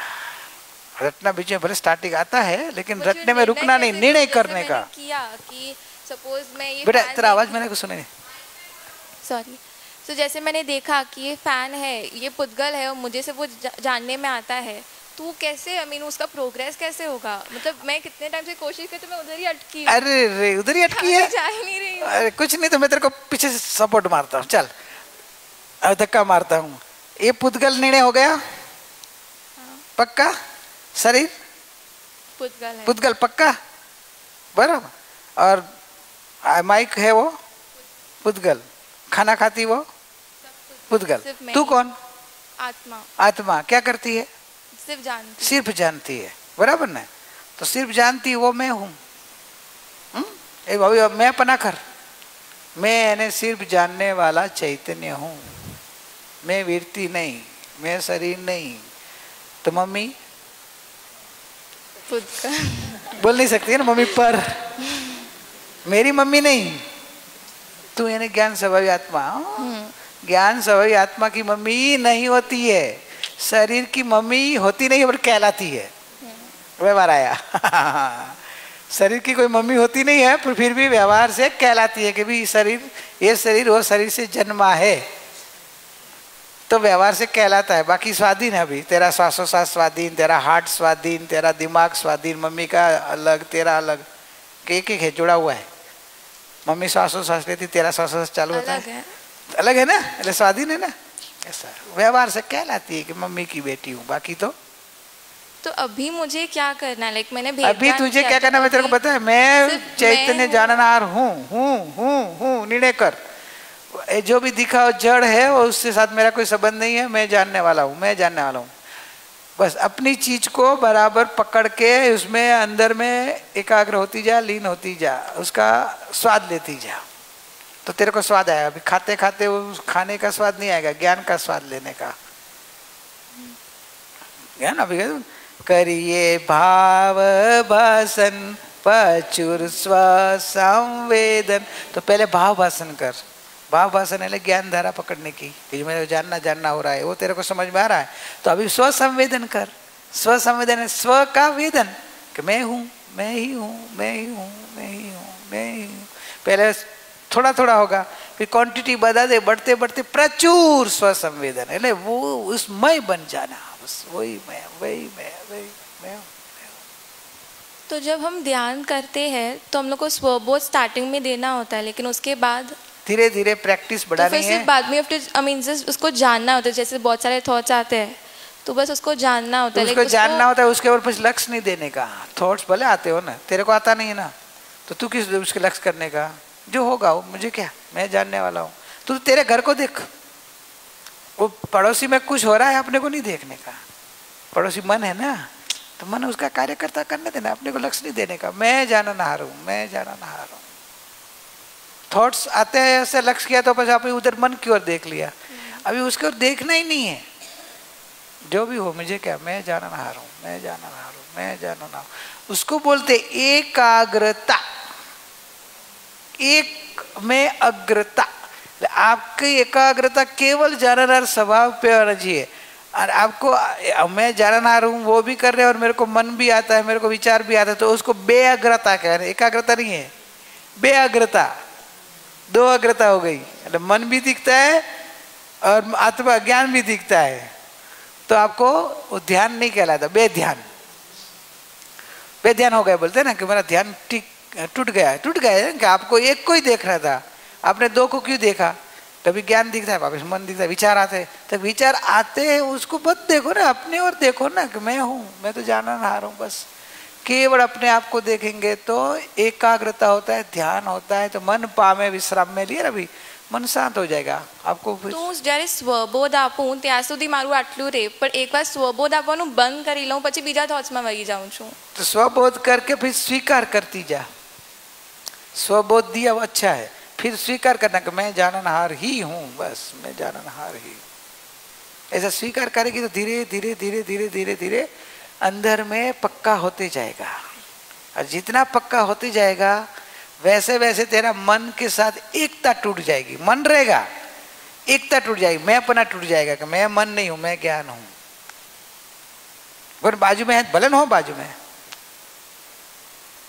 रटना बीच में भले स्टार्टिंग आता है, लेकिन रटने में रुकना नहीं, निर्णय करने का। किया कि सपोज मैं ये बेटा तेरा आवाज मैंने कुछ सुना नहीं, सॉरी। तो जैसे मैंने देखा कि ये फैन है, ये पुद्गल है और मुझे से वो जानने में आता है, तो कैसे आई मीन उसका प्रोग्रेस कैसे होगा? मतलब मैं कितने टाइम से कोशिश करती हूँ, मैं उधर ही अटकी। अरे रे उधर ही अटकी है, जा ही नहीं रही। अरे कुछ नहीं तो मैं तेरे को पीछे से सपोर्ट मारता हूँ, चल धक्का मारता हूँ। ये पुद्गल निर्णय हो गया, पक्का शरीर पुद्गल है, पुद्गल पक्का बराबर। और माइक है वो पुद्गल, खाना खाती वो पुद्गल, तू कौन? आत्मा। आत्मा क्या करती है? सिर्फ जानती है, बराबर ना। तो सिर्फ जानती वो मैं हूँ, अभी मैं पना कर, मैं सिर्फ जानने वाला चैतन्य हूँ, मैं वृत्ति नहीं, मैं शरीर नहीं। तो मम्मी खुद का बोल नहीं सकती है ना मम्मी, पर मेरी मम्मी नहीं, तू यानी ज्ञान स्वभावी आत्मा। ज्ञान स्वभावी आत्मा की मम्मी नहीं होती है, शरीर की मम्मी होती नहीं पर कहलाती है। व्यवहार आया शरीर की कोई मम्मी होती नहीं है पर फिर भी व्यवहार से कहलाती है कि भी शरीर, ये शरीर वो शरीर से जन्मा है, तो व्यवहार से कहलाता है। बाकी स्वाधीन है, अभी तेरा श्वासोश्वास स्वाधीन, तेरा हार्ट स्वाधीन, तेरा दिमाग स्वाधीन, मम्मी का अलग तेरा अलग, एक एक है, जुड़ा हुआ है। मम्मी श्वासोश्वास लेती, तेरा श्वासोश्वास चालू होता है, अलग है ना, એટલે स्वाधीन है ना। ऐसा व्यवहार से कहलाती है कि मम्मी की बेटी हूँ। बाकी तो अभी मुझे क्या करना है? लाइक मैंने अभी तुझे क्या करना, मैं तेरे को पता है, मैं चैतन्य जाननार हूँ, निर्णय कर। जो भी दिखा जड़ है वो उससे साथ मेरा कोई संबंध नहीं है, मैं जानने वाला हूँ, मैं जानने वाला हूँ। बस अपनी चीज को बराबर पकड़ के उसमें अंदर में एकाग्र होती जा, लीन होती जा, उसका स्वाद लेती जा, तो तेरे को स्वाद आएगा। अभी खाते खाते वो खाने का स्वाद नहीं आएगा, ज्ञान का स्वाद लेने का। ज्ञान अभी करिए भाव भाषण पचुर स्व संवेदन, तो पहले भाव भाषण कर। भाव भाषण है ज्ञान धारा पकड़ने की, कि जो मेरे जानना हो रहा है वो तेरे को समझ में आ रहा है, तो अभी स्व संवेदन कर। स्व संवेदन है स्व का वेदन, कि मैं हूँ, मैं ही हूँ, मैं ही हूँ, मैं ही हूँ, मैं ही हूँ। पहले थोड़ा थोड़ा होगा, फिर क्वांटिटी बढ़ा दे, बढ़ते बढ़ते प्रचुर स्व संवेदन, એટલે वो उसमय बन जाना, बस वही मैं, वही मैं, वही मैं। तो जब हम ध्यान करते हैं तो हम लोग को स्वबोध स्टार्टिंग में देना होता है, लेकिन उसके बाद धीरे धीरे प्रैक्टिस बढ़ानी तो फिर है। बाद में जस्ट उसको जानना होता है। जैसे बहुत सारे थॉट्स आते हैं तो बस उसको जानना होता है, उसको जानना होता है, उसके ऊपर कुछ लक्ष्य नहीं देने का। थॉट्स भले आते हो ना, तेरे को आता नहीं है ना, तो तू किस उसके लक्ष्य करने का, जो होगा वो मुझे क्या, मैं जानने वाला हूँ। तू तेरे घर को देख, वो पड़ोसी में कुछ हो रहा है अपने को नहीं देखने का, पड़ोसी मन है ना, तो मन उसका कार्यकर्ता करने देना, अपने को लक्ष्य नहीं देने का। मैं जाननहार हूँ, मैं जाननहार हूँ। थॉट्स आते हैं ऐसे लक्ष्य किया तो बस आप उधर मन की ओर देख लिया, अभी उसकी ओर देखना ही नहीं है। जो भी हो मुझे क्या, मैं जाननहार हूँ, मैं जाननहार हूँ, मैं जाननहार हूँ। उसको बोलते एकाग्रता, एक में अग्रता। आपकी एकाग्रता केवल जाननहार स्वभाव पे होना चाहिए। और आपको मैं जाननहार हूँ वो भी कर रहे हैं और मेरे को मन भी आता है, मेरे को विचार भी आता है, तो उसको बेअग्रता कह रहे हैं। एकाग्रता नहीं है, बेअग्रता, दो अग्रता हो गई। मन भी दिखता है और आत्मा ज्ञान भी दिखता है, तो आपको वो ध्यान नहीं कहलाता, बेध्यान। बेध्यान हो गया बोलते हैं ना, कि मेरा ध्यान टूट गया कि आपको एक को ही देख रहा था, आपने दो को क्यों देखा। कभी ज्ञान दिखता है, वापस मन दिखता है, विचार आते हैं, तो विचार आते हैं उसको मत देखो ना, अपने और देखो ना कि मैं हूँ, मैं तो जाननहार हूँ। बस केवल अपने आप को देखेंगे तो एकाग्रता होता है, ध्यान होता है, तो मन पामे विश्राम में लिए अभी मन शांत हो जाएगा आपको। तो જ્યારે સ્વબોધ આપું ત્યાં સુધી મારું આટલું રહે, પણ એકવાર સ્વબોધ આપવાનું બંધ કરી લઉં પછી બીજા થોટ્સમાં વહી જાઉં છું। तो स्वबोध करके फिर स्वीकार करती जा। स्वबोध दिया वो अच्छा है, फिर स्वीकार करना कि मैं जाननहार ही हूँ, बस मैं जाननहार ही। ऐसा स्वीकार करेगी तो धीरे धीरे धीरे धीरे धीरे धीरे अंदर में पक्का होते जाएगा, और जितना पक्का होते जाएगा वैसे वैसे तेरा मन के साथ एकता टूट जाएगी। मन रहेगा, एकता टूट जाएगी, मैं अपना टूट जाएगा कि मैं मन नहीं हूं, मैं ज्ञान हूं। अगर बाजू में है भले न हो बाजू में,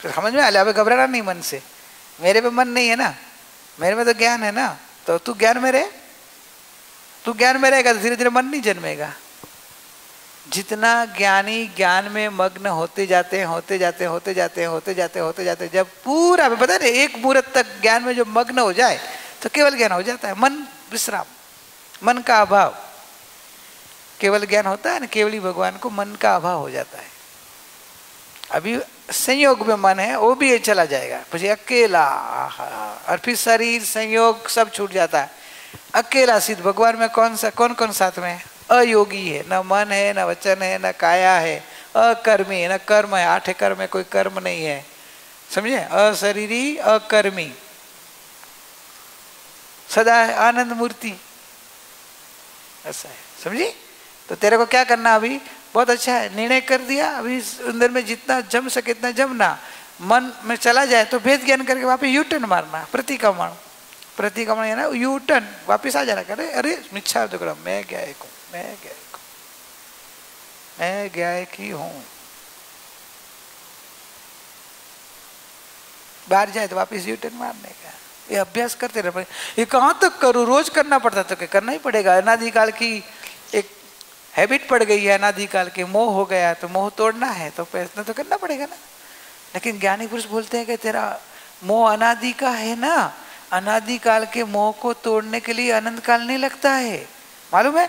तो समझ में आ ले, अब घबराना नहीं मन से। मेरे पे मन नहीं है ना, मेरे में तो ज्ञान है ना, तो तू ज्ञान में रहे, तू ज्ञान में रहेगा तो धीरे धीरे मन नहीं जन्मेगा। जितना ज्ञानी ज्ञान में मग्न होते जाते हैं, होते जाते होते जाते होते जाते होते जाते, जब पूरा पता नहीं एक मुहूर्त तक ज्ञान में जो मग्न हो जाए तो केवल ज्ञान हो जाता है। मन विश्राम, मन का अभाव, केवल ज्ञान होता है ना, केवली भगवान को मन का अभाव हो जाता है। अभी संयोग में मन है वो भी चला जाएगा, फिर अकेला, और फिर शरीर संयोग सब छूट जाता है। अकेला सिद्ध भगवान में कौन कौन साथ में है? अयोगी है, न मन है, न वचन है, न काया है, अकर्मी है, न कर्म है। 8 कर्म में कोई कर्म नहीं है, समझे, अशरीरी अकर्मी, सदा है आनंद मूर्ति, ऐसा है, समझी। तो तेरे को क्या करना, अभी बहुत अच्छा है, निर्णय कर दिया, अभी अंदर में जितना जम सके इतना जमना, मन में चला जाए तो भेद ज्ञान करके वापस यू टर्न मारना, प्रतिक्रमण, प्रतिक्रमण है ना, यू टर्न वापिस आ जाना, करे अरे मिच्छा तो करो, मैं ज्ञायक हूँ, मैं ज्ञायक हूँ, मैं ज्ञायक ही हूँ। बाहर जाए तो वापिस यू टर्न मारने का, ये अभ्यास करते रहे। ये कहाँ तक करूँ, रोज करना पड़ता तो क्या, करना ही पड़ेगा। अनादिकाल की एक हैबिट पड़ गई है, अनादिकाल के मोह हो गया, तो मोह तोड़ना है तो प्रयत्न तो करना पड़ेगा ना। लेकिन ज्ञानी पुरुष बोलते हैं कि तेरा मोह अनादि का है ना, अनादिकाल के मोह को तोड़ने के लिए अनंत काल नहीं लगता है, मालूम है।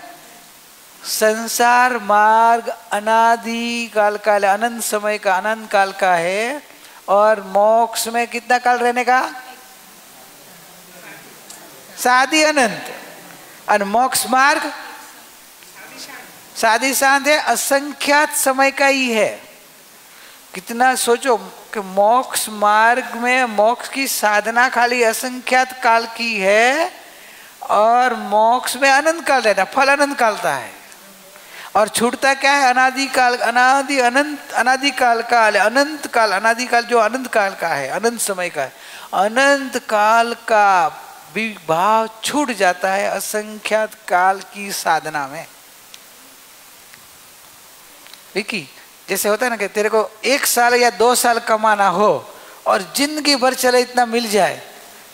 संसार मार्ग अनादि काल का, अनंत समय का, अनंत काल का है, और मोक्ष में कितना काल रहने का, साधी अनंत। और मोक्ष मार्ग साधी शांत है, असंख्यात समय का ही है। कितना सोचो कि मोक्ष मार्ग में मोक्ष की साधना खाली असंख्यात काल की है, और मोक्ष में अनंत काल रहना, फल अनंत कालता है। और छूटता क्या है, अनादि काल, अनादि अनंत, अनादि काल का अनंत काल, अनादि काल जो अनंत काल का है, अनंत समय का है, अनंत काल का विभाव छूट जाता है असंख्यात काल की साधना में। विकी, जैसे होता है ना कि तेरे को 1 साल या 2 साल कमाना हो और जिंदगी भर चले इतना मिल जाए,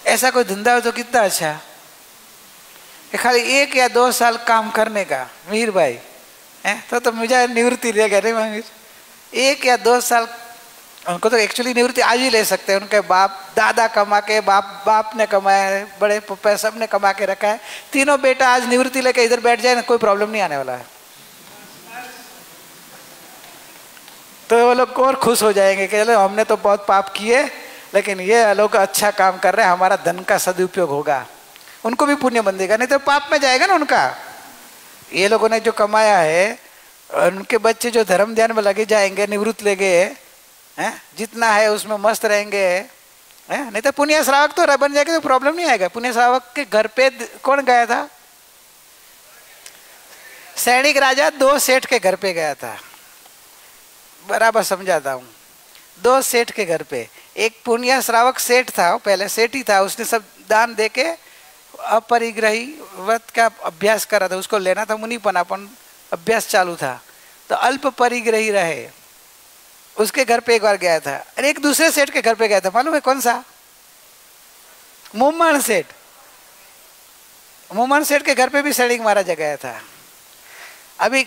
ऐसा कोई धंधा हो तो कितना अच्छा है। खाली 1 या 2 साल काम करने का, मीर भाई है तो मुझे निवृत्ति लेगा नहीं मीर। 1 या 2 साल, उनको तो एक्चुअली निवृत्ति आज ही ले सकते हैं। उनके बाप दादा कमा के, बाप ने कमाया है, बड़े पप्पा सब ने कमा के रखा है, तीनों बेटा आज निवृत्ति लेके इधर बैठ जाए ना, कोई प्रॉब्लम नहीं आने वाला है। तो वो लोग और खुश हो जाएंगे कि चलो हमने तो बहुत पाप किए, लेकिन ये लोग अच्छा काम कर रहे हैं, हमारा धन का सदुपयोग होगा, उनको भी पुण्य बंधेगा, नहीं तो पाप में जाएगा ना उनका। ये लोगों ने जो कमाया है, उनके बच्चे जो धर्म ध्यान में लगे जाएंगे, निवृत्त लेंगे, हैं, जितना है उसमें मस्त रहेंगे, हैं, नहीं तो पुण्य श्रावक तो बन जाएगा तो प्रॉब्लम नहीं आएगा। पुण्य श्रावक के घर पे कौन गया था, सैनिक राजा 2 सेठ के घर पे गया था, बराबर समझाता हूँ। 2 सेठ के घर पे, एक पुण्य श्रावक सेठ था, पहले सेठ ही था, उसने सब दान दे के अपरिग्रही व्रत का अभ्यास कर रहा था, उसको लेना था मुनिपनापन, अभ्यास चालू था, तो अल्प परिग्रही रहे। उसके घर पे एक बार गया था, और एक दूसरे सेठ के घर पे गया था, मालूम है कौन सा, मुम्मन सेठ। मुम्मन सेठ के घर पे भी सैनिक महाराज गया था। अभी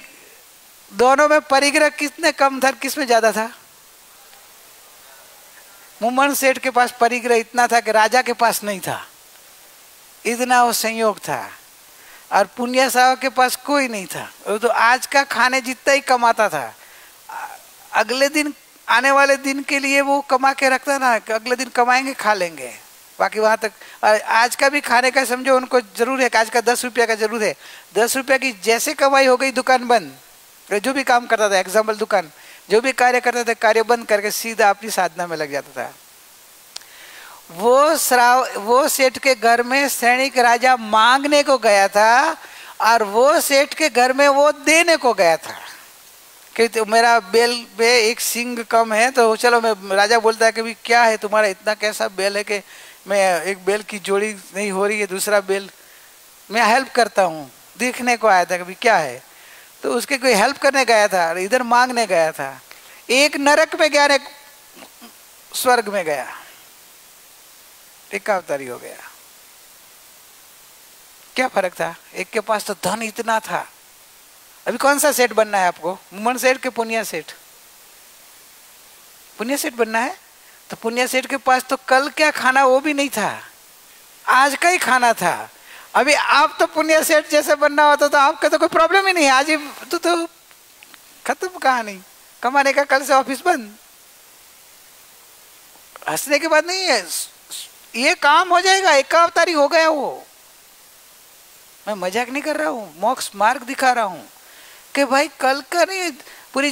दोनों में परिग्रह किसने कम था, किसमें ज्यादा था? मुम्मन सेठ के पास परिग्रह इतना था कि राजा के पास नहीं था, इतना वो संयोग था। और पुण्य श्रावक के पास कोई नहीं था, वो तो आज का खाने जितना ही कमाता था, अगले दिन आने वाले दिन के लिए वो कमा के रखता ना, अगले दिन कमाएंगे खा लेंगे, बाकी वहां तक। आज का भी खाने का समझो उनको जरूर है, आज का 10 रुपया का जरूर है, 10 रुपया की जैसे कमाई हो गई, दुकान बंद, जो भी काम करता था, एग्जाम्पल दुकान, जो भी कार्य करता था, कार्य बंद करके सीधा अपनी साधना में लग जाता था। वो सेठ के घर में सैनिक राजा मांगने को गया था, और वो सेठ के घर में वो देने को गया था कि तो मेरा बेल पे एक सिंग कम है, तो चलो मैं, राजा बोलता है कि भी क्या है तुम्हारा, इतना कैसा बेल है कि मैं एक बेल की जोड़ी नहीं हो रही है, दूसरा बेल मैं हेल्प करता हूँ, देखने को आया था कि क्या है। तो उसके कोई हेल्प करने गया था, इधर मांगने गया था। एक नरक में गया, एक स्वर्ग में गया, एकावतारी हो गया। क्या फर्क था? एक के पास तो धन इतना था। अभी कौन सा सेठ बनना है आपको, मुमन सेठ के पुण्य सेठ? पुण्य सेठ बनना है तो पुण्य सेठ के पास तो कल क्या खाना वो भी नहीं था, आज का ही खाना था। अभी आप तो पुण्य सेठ जैसे बनना होता तो आपका तो कोई प्रॉब्लम ही नहीं है, आज ही तो खत्म कहानी, कमाने का कल से ऑफिस बंद। हंसने की बात नहीं है, ये काम हो जाएगा, एकावतारी हो गया वो। मैं मजाक नहीं कर रहा हूँ, मोक्ष मार्ग दिखा रहा हूँ कि भाई कल का नहीं, पूरी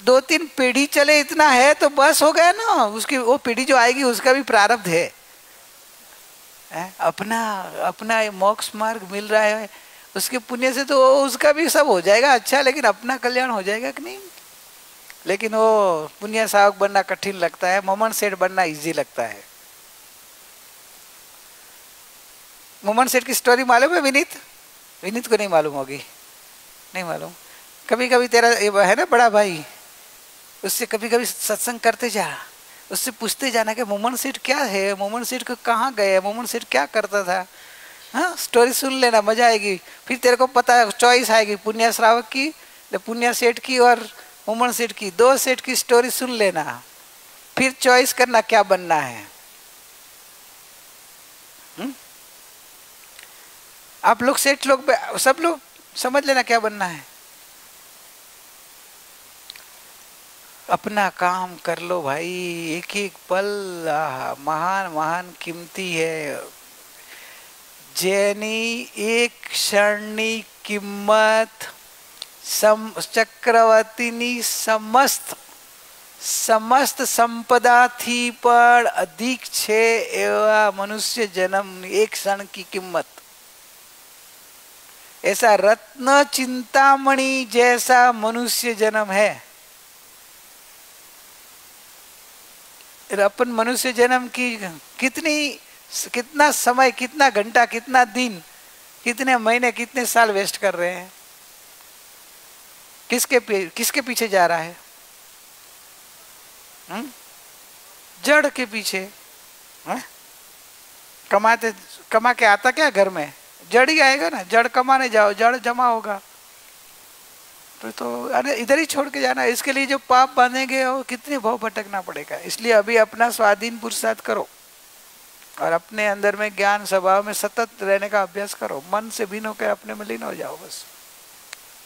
2-3 पीढ़ी चले इतना है तो बस हो गया ना, उसकी वो पीढ़ी जो आएगी उसका भी प्रारब्ध है। अपना अपना मोक्ष मार्ग मिल रहा है, उसके पुण्य से तो उसका भी सब हो जाएगा अच्छा, लेकिन अपना कल्याण हो जाएगा कि नहीं। लेकिन वो पुण्य सावक बनना कठिन लगता है, मोमन सेठ बनना इजी लगता है। मोमन सेठ की स्टोरी मालूम है विनीत? विनीत को नहीं मालूम होगी, नहीं मालूम। कभी कभी तेरा ये है ना बड़ा भाई, उससे कभी कभी सत्संग करते जा, उससे पूछते जाना कि मोमन सेठ क्या है, मोमन सेठ को कहाँ गए, मोमन सेठ क्या करता था। हाँ, स्टोरी सुन लेना, मजा आएगी। फिर तेरे को पता चॉइस आएगी, पुण्य श्रावक की, पुण्य सेठ की और मोमन सेठ की, 2 सेठ की स्टोरी सुन लेना, फिर चॉइस करना क्या बनना है। आप लोग सेठ लोग सब लोग समझ लेना क्या बनना है। अपना काम कर लो भाई, एक एक पल महान महान कीमती है। जेनी एक क्षणनी किंमत चक्रवर्तीनी समस्त संपदाથી પણ अधिक છે એવા मनुष्य जन्म एक क्षण की कीमत। ऐसा रत्न चिंतामणि जैसा मनुष्य जन्म है। अपन मनुष्य जन्म की कितना समय, कितना घंटा, कितना दिन, कितने महीने, कितने साल वेस्ट कर रहे हैं। किसके पीछे जा रहा है? जड़ के पीछे। कमा के आता क्या घर में? जड़ ही आएगा ना। जड़ कमाने जाओ, जड़ जमा होगा। तो अरे इधर ही छोड़ के जाना। इसके लिए जो पाप बांधेंगे वो कितने भाव भटकना पड़ेगा। इसलिए अभी अपना स्वाधीन पुरुषार्थ करो और अपने अंदर में ज्ञान स्वभाव में सतत रहने का अभ्यास करो। मन से भिन्न होकर अपने में लीन हो जाओ बस।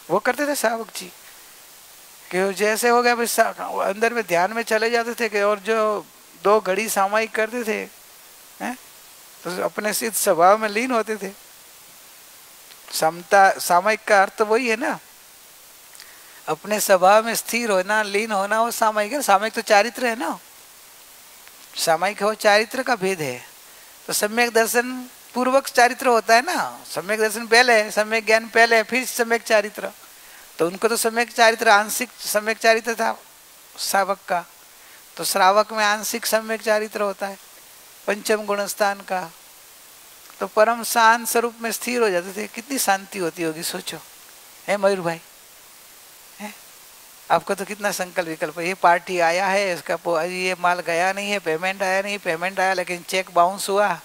वो करते थे सावक जी कि जैसे हो गया अंदर में ध्यान में चले जाते थे कि और जो 2 घड़ी सामायिक करते थे हैं तो अपने सिद्ध स्वभाव में लीन होते थे। समता सामायिक का अर्थ वही है ना, अपने स्वभाव में स्थिर होना, लीन होना, वो सामायिक है। सामायिक तो चारित्र है ना, सामायिक हो चारित्र का भेद है। तो सम्यक दर्शन पूर्वक चारित्र होता है ना। सम्यक दर्शन पहले, सम्यक ज्ञान पहले, फिर सम्यक चारित्र। तो उनको तो सम्यक चारित्र, आंशिक सम्यक चारित्र था श्रावक का। तो श्रावक में आंशिक सम्यक चारित्र होता है, पंचम गुणस्थान का। तो परम शांत स्वरूप में स्थिर हो जाते थे। कितनी शांति होती होगी सोचो, है मयूर भाई? है आपको तो कितना संकल्प विकल्प। ये पार्टी आया है, इसका ये माल गया नहीं है, पेमेंट आया नहीं, पेमेंट आया लेकिन चेक बाउंस हुआ।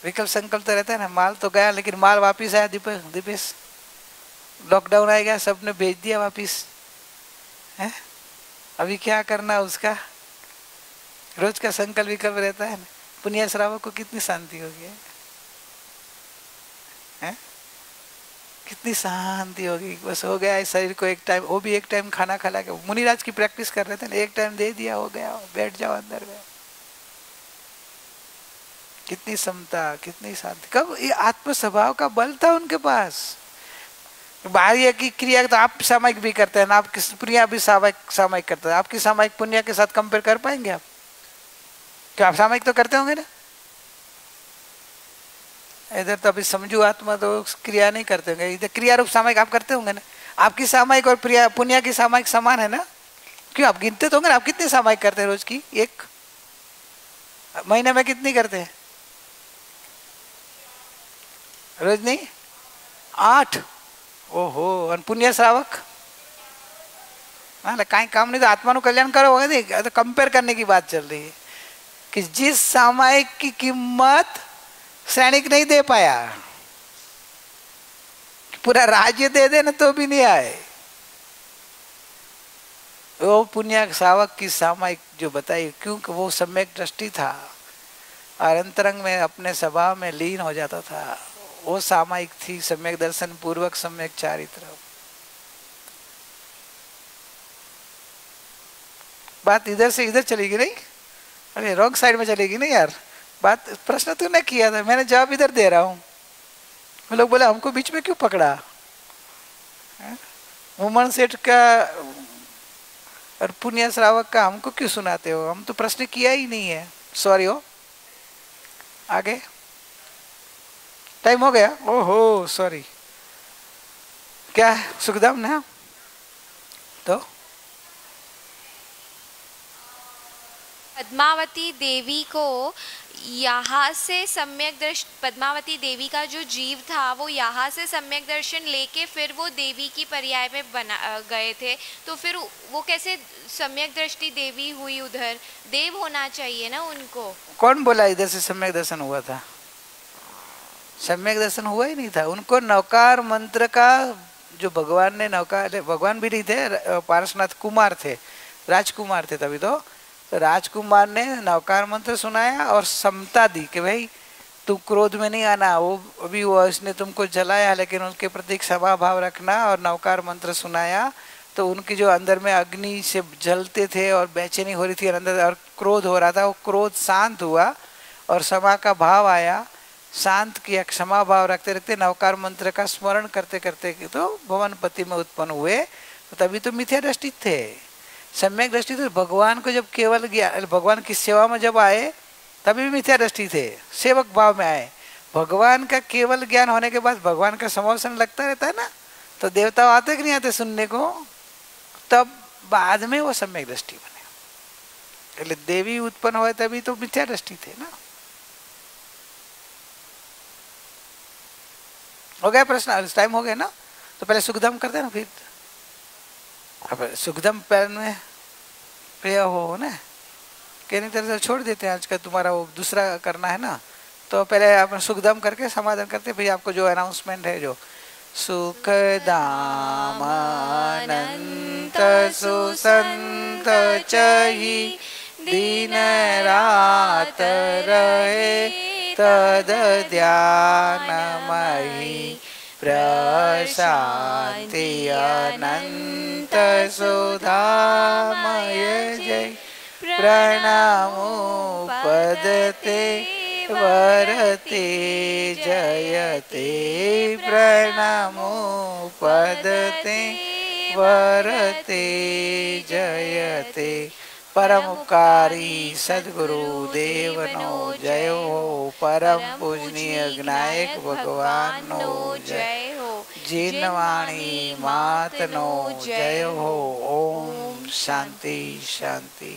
विकल्प संकल्प तो रहता है ना। माल तो गया लेकिन माल वापिस आया। दीपेश लॉकडाउन आ गया, सबने भेज दिया वापिस। है अभी क्या करना उसका? रोज का संकल्प विकल्प रहता है ना। पुण्य श्रावक को कितनी शांति होगी है? कितनी शांति होगी। बस हो गया इस शरीर को एक टाइम, वो भी एक टाइम खाना खा के। मुनिराज की प्रैक्टिस कर रहे थे ना, एक टाइम दे दिया, हो गया, बैठ जाओ अंदर में। कितनी समता, कितनी शांति। कब ये आत्म स्वभाव का बल था उनके पास। बाह्य की क्रिया तो आप सामायिक भी करते हैं ना, आप पुण्य भी सामायिक करते हैं। आपकी सामायिक पुण्य के साथ कंपेयर कर पाएंगे आप? क्या आप सामायिक तो करते होंगे ना? इधर तो अभी समझू आत्मा तो क्रिया नहीं करते होंगे। इधर क्रिया रूप सामायिक आप करते होंगे ना। आपकी सामायिक और पुण्य की सामायिक समान है ना? क्यों आप गिनते तो होंगे ना। आप कितने सामायिक करते हैं रोज की? 1 महीने में कितनी करते हैं? रोज नहीं, 8। ओहो। और पुण्य श्रावक? हाँ, कहीं काम नहीं तो आत्मा नु कल्याण करो। तो कंपेयर करने की बात चल रही है कि जिस सामायिक की कीमत सैनिक नहीं दे पाया, पूरा राज्य दे देना तो भी नहीं आए। वो पुण्य श्रावक की सामायिक जो बताई, क्योंकि वो सम्यक दृष्टि था और अंतरंग में अपने स्वभाव में लीन हो जाता था। वो सामायिक थी, सम्यक दर्शन पूर्वक सम्यक चारित्र। बात इधर से इधर चलेगी नहीं? अरे रॉन्ग साइड में चलेगी नहीं यार बात। प्रश्न तूने किया था, मैंने जवाब इधर दे रहा हूँ। वो लोग बोले हमको बीच में क्यों पकड़ा है? मुमन सेठ का और पुण्य श्रावक का हमको क्यों सुनाते हो? हम तो प्रश्न किया ही नहीं है। सॉरी हो। आगे टाइम हो गया। ओहो सॉरी। क्या है? सुखदाम ना तो पद्मावती देवी को यहाँ से सम्यक दर्शन, पद्मावती देवी का जो जीव था वो यहाँ से सम्यक दर्शन लेके फिर वो देवी की पर्याय में बना गए थे, तो फिर वो कैसे सम्यक दृष्टि देवी हुई? उधर देव होना चाहिए ना उनको। कौन बोला इधर से सम्यक दर्शन हुआ था? सम्यक दर्शन हुआ ही नहीं था। उनको नौकार मंत्र का जो भगवान ने नौकार, भगवान भी नहीं थे, पारसनाथ कुमार थे, राजकुमार थे तभी तो राजकुमार ने नौकार मंत्र सुनाया और समता दी कि भाई तू क्रोध में नहीं आना। वो अभी वो इसने तुमको जलाया लेकिन उनके प्रति क्षमा भाव रखना, और नौकार मंत्र सुनाया तो उनकी जो अंदर में अग्नि से जलते थे और बेचैनी हो रही थी अंदर और क्रोध हो रहा था, वो क्रोध शांत हुआ और क्षमा का भाव आया, शांत किया, क्षमा भाव रखते रखते नवकार मंत्र का स्मरण करते करते तो भवनपति में उत्पन्न हुए। तो तभी तो मिथ्या दृष्टि थे। सम्यक दृष्टि तो भगवान को जब केवल ज्ञान, भगवान की सेवा में जब आए तभी भी मिथ्या दृष्टि थे, सेवक भाव में आए। भगवान का केवल ज्ञान होने के बाद भगवान का समर्थन लगता रहता है ना, तो देवता आते कि नहीं आते सुनने को, तब बाद में वो सम्यक दृष्टि बने। એટલે देवी उत्पन्न हुए तभी तो मिथ्या दृष्टि थे ना। हो गया प्रश्न? टाइम हो गया ना, तो पहले सुखधाम करते हैं ना, फिर अब सुखधाम पैर में प्रिय हो ना, कहने तरह से छोड़ देते हैं। आज का तुम्हारा वो दूसरा करना है ना, तो पहले आप सुखधाम करके समाधान करते, फिर आपको जो अनाउंसमेंट है जो सुखदाम अनंत सुसंत चही दिन रात रहे तद ध्यानमयी प्रशांति अनंत सुधामय जय प्रणामो पदते वरते जयते प्रणामो पदते वरते जयते परमकारी सद्गुरु देवनो जय हो परम पूजनीय ज्ञायक भगवान नो जय हो जिनवाणी मात नो जय हो। ओम शांति शांति।